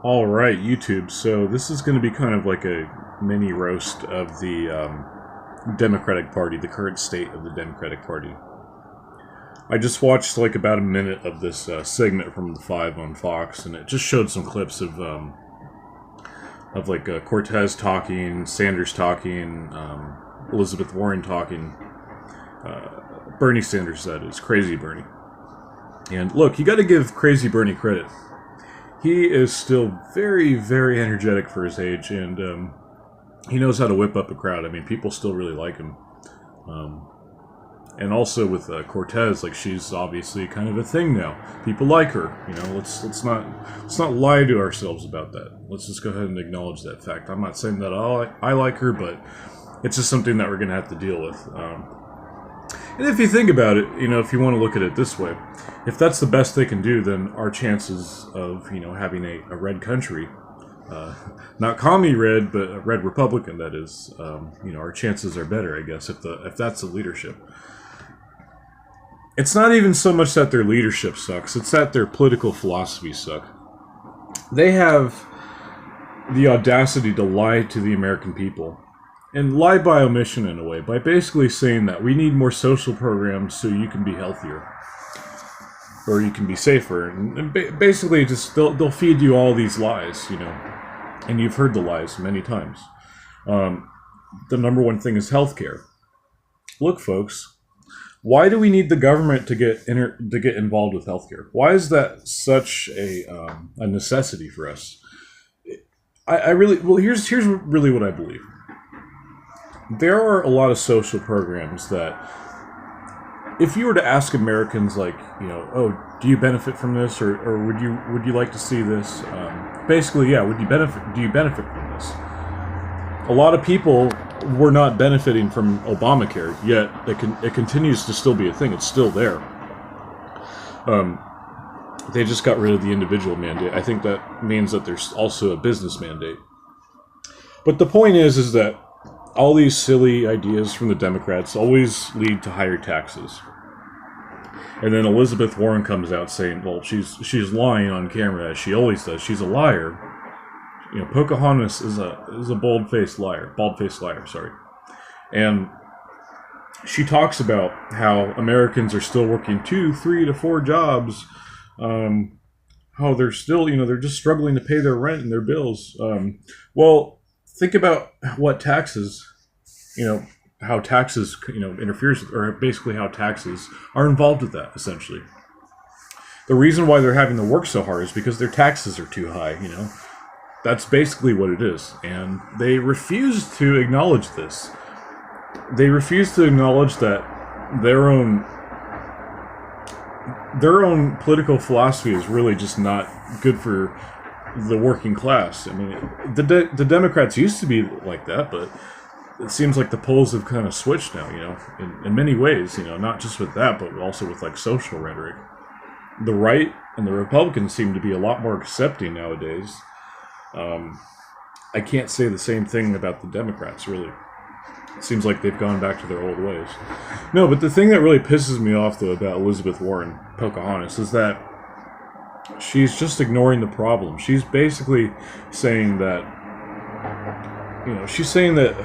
All right, YouTube. So this is going to be kind of like a mini roast of the Democratic Party, the current state of the Democratic Party. I just watched like about a minute of this segment from the Five on Fox, and it just showed some clips of like Cortez talking, Sanders talking, Elizabeth Warren talking, Bernie Sanders, that is, Crazy Bernie. And look, you got to give Crazy Bernie credit. He is still very, very energetic for his age, and he knows how to whip up a crowd. I mean, people still really like him. And also with Cortez, like, she's obviously kind of a thing now. People like her. You know, let's not lie to ourselves about that. Let's just go ahead and acknowledge that fact. I'm not saying that I like her, but it's just something that we're going to have to deal with. And if you think about it, you know, if you want to look at it this way, if that's the best they can do, then our chances of, you know, having a red country, not commie red, but a red Republican, that is, you know, our chances are better, I guess, if that's the leadership. It's not even so much that their leadership sucks, it's that their political philosophies suck. They have the audacity to lie to the American people. And lie by omission in a way, by basically saying that we need more social programs so you can be healthier. Or you can be safer. And basically just they'll feed you all these lies, you know. And you've heard the lies many times. The number one thing is healthcare. Look, folks, why do we need the government to get involved with healthcare? Why is that such a necessity for us? Here's really what I believe. There are a lot of social programs that, if you were to ask Americans, like, you know, oh, do you benefit from this, or would you like to see this? Basically, yeah, do you benefit from this? A lot of people were not benefiting from Obamacare, yet it continues to still be a thing. It's still there. They just got rid of the individual mandate. I think that means that there's also a business mandate. But the point is that all these silly ideas from the Democrats always lead to higher taxes. And then Elizabeth Warren comes out saying, well, she's lying on camera, as she always does. She's a liar. You know, Pocahontas is a bald-faced liar, sorry. And she talks about how Americans are still working 2, 3 to 4 jobs. How they're still, you know, they're just struggling to pay their rent and their bills. Well, think about what taxes, you know, how taxes, you know, interferes with, or basically how taxes are involved with that, essentially. The reason why they're having to work so hard is because their taxes are too high, you know. That's basically what it is. And they refuse to acknowledge this. They refuse to acknowledge that their own political philosophy is really just not good for the working class. I mean, the Democrats used to be like that, but it seems like the polls have kind of switched now, you know, in many ways, you know, not just with that, but also with like social rhetoric. The right and the Republicans seem to be a lot more accepting nowadays. I can't say the same thing about the Democrats, really. It seems like they've gone back to their old ways. No, but the thing that really pisses me off, though, about Elizabeth Warren, Pocahontas, is that she's just ignoring the problem. She's basically saying that, you know, she's saying that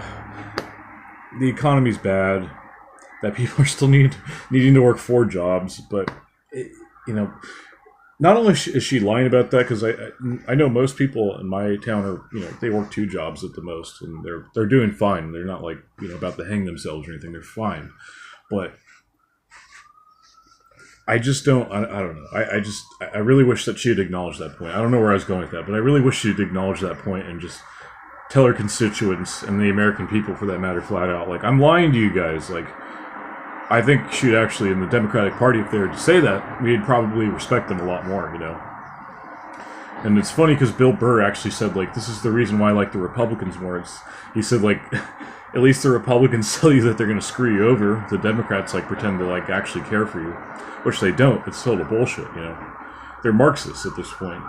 the economy's bad, that people are still needing to work 4 jobs, but, you know, not only is she lying about that, because I know most people in my town are, you know, they work 2 jobs at the most, and they're doing fine. They're not like, you know, about to hang themselves or anything. They're fine, but I just don't. I don't know. I really wish that she had acknowledged that point. I don't know where I was going with that, but I really wish she'd acknowledge that point and just tell her constituents and the American people, for that matter, flat out, like, I'm lying to you guys. Like, I think she'd actually, in the Democratic Party, if they were to say that, we'd probably respect them a lot more, you know. And it's funny because Bill Burr actually said, like, this is the reason why I like the Republicans more. He said, like, at least the Republicans tell you that they're going to screw you over. The Democrats, like, pretend to, like, actually care for you, which they don't. It's total bullshit, you know. They're Marxists at this point.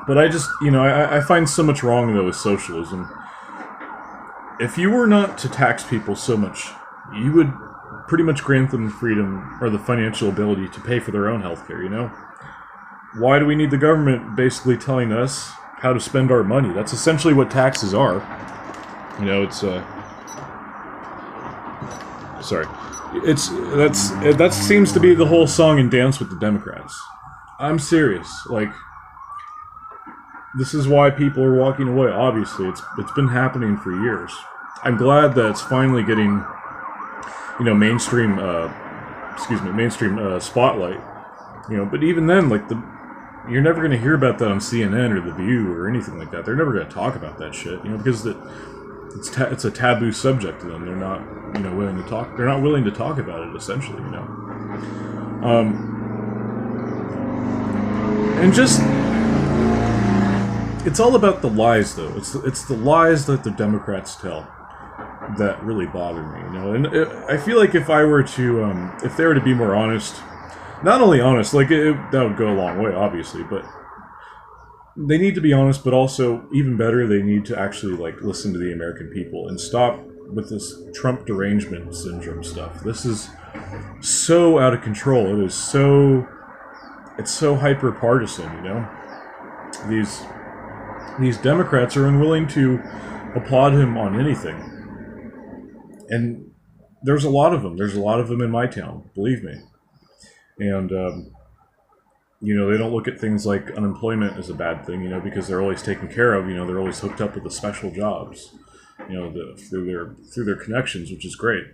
But I just, you know, I find so much wrong, though, with socialism. If you were not to tax people so much, you would pretty much grant them the freedom or the financial ability to pay for their own healthcare, you know? why do we need the government basically telling us how to spend our money? That's essentially what taxes are. You know, it's sorry, that seems to be the whole song and dance with the Democrats. I'm serious. Like, this is why people are walking away. Obviously, it's been happening for years. I'm glad that it's finally getting, you know, mainstream spotlight. You know, but even then, like, you're never going to hear about that on CNN or The View or anything like that. They're never going to talk about that shit, you know, because it's a taboo subject to them. They're not, you know, willing to talk. They're not willing to talk about it, essentially, you know. And just, it's all about the lies, though. It's the lies that the Democrats tell that really bother me, you know. And I feel like if I were to, if they were to be more honest, not only honest, like, that would go a long way, obviously, but they need to be honest, but also, even better, they need to actually, like, listen to the American people and stop with this Trump derangement syndrome stuff. This is so out of control. It's so hyper partisan, you know. These Democrats are unwilling to applaud him on anything, and there's a lot of them. There's a lot of them in my town, believe me. And you know, they don't look at things like unemployment as a bad thing, you know, because they're always taken care of. You know, they're always hooked up with the special jobs, you know, through their connections, which is great.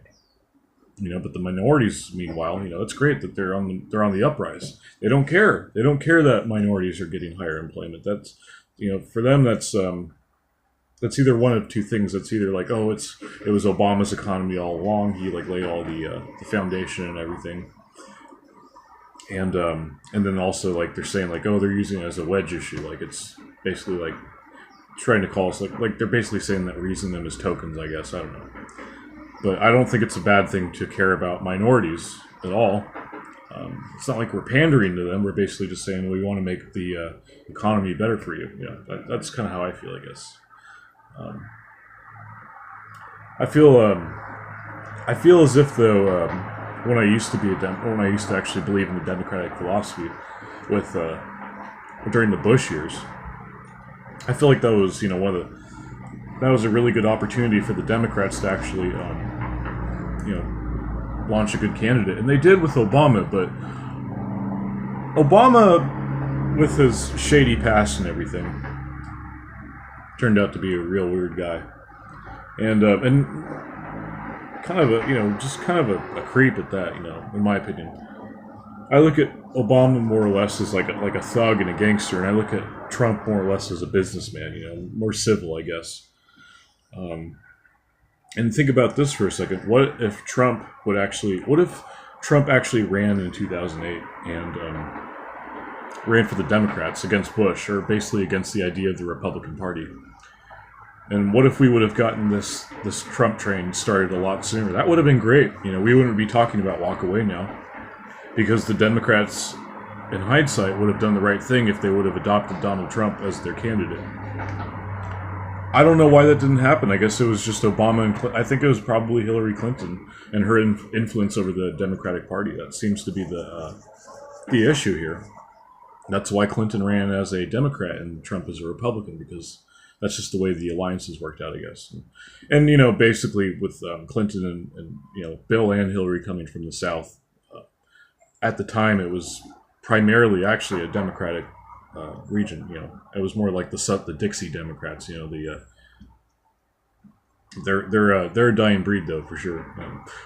You know, but the minorities, meanwhile, you know, it's great that they're on the uprise. They don't care. They don't care that minorities are getting higher employment. That's, you know, for them, that's either one of two things. It's either like, oh, it was Obama's economy all along. He, like, laid all the foundation and everything. And then also, like, they're saying, like, oh, they're using it as a wedge issue. Like, it's basically like trying to call us, like they're basically saying that we're using them as tokens, I guess. I don't know. But I don't think it's a bad thing to care about minorities at all. It's not like we're pandering to them. We're basically just saying we want to make the economy better for you. Yeah, that's kind of how I feel, I guess. I feel as if, though, when I used to actually believe in the democratic philosophy, with during the Bush years, I feel like that was, you know, that was a really good opportunity for the Democrats to actually, you know, launch a good candidate, and they did with Obama. But Obama, with his shady past and everything, turned out to be a real weird guy, and kind of a, you know, just kind of a creep at that, you know, in my opinion. I look at Obama more or less as like a thug and a gangster, and I look at Trump more or less as a businessman, you know, more civil, I guess. And think about this for a second. What if Trump actually ran in 2008 and ran for the Democrats against Bush, or basically against the idea of the Republican Party? And what if we would have gotten this Trump train started a lot sooner? That would have been great. You know, we wouldn't be talking about walk away now, because the Democrats, in hindsight, would have done the right thing if they would have adopted Donald Trump as their candidate. I don't know why that didn't happen. I guess it was just Obama and I think it was probably Hillary Clinton and her influence over the Democratic Party. That seems to be the issue here. That's why Clinton ran as a Democrat and Trump as a Republican, because that's just the way the alliances worked out, I guess. And you know, basically with Clinton and you know, Bill and Hillary coming from the South, at the time it was primarily actually a Democratic region. You know, it was more like the Dixie Democrats. You know, they're a dying breed, though, for sure.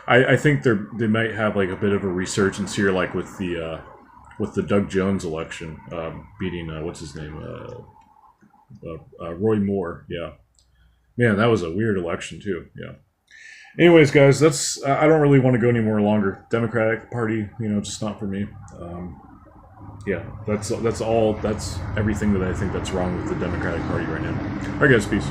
I think they might have like a bit of a resurgence here, like with the Doug Jones election, beating what's his name, Roy Moore. Yeah, man, that was a weird election too. Yeah. Anyways, guys, that's I don't really want to go any more longer. Democratic Party, you know, just not for me. Yeah, that's everything that I think that's wrong with the Democratic Party right now. All right, guys, peace.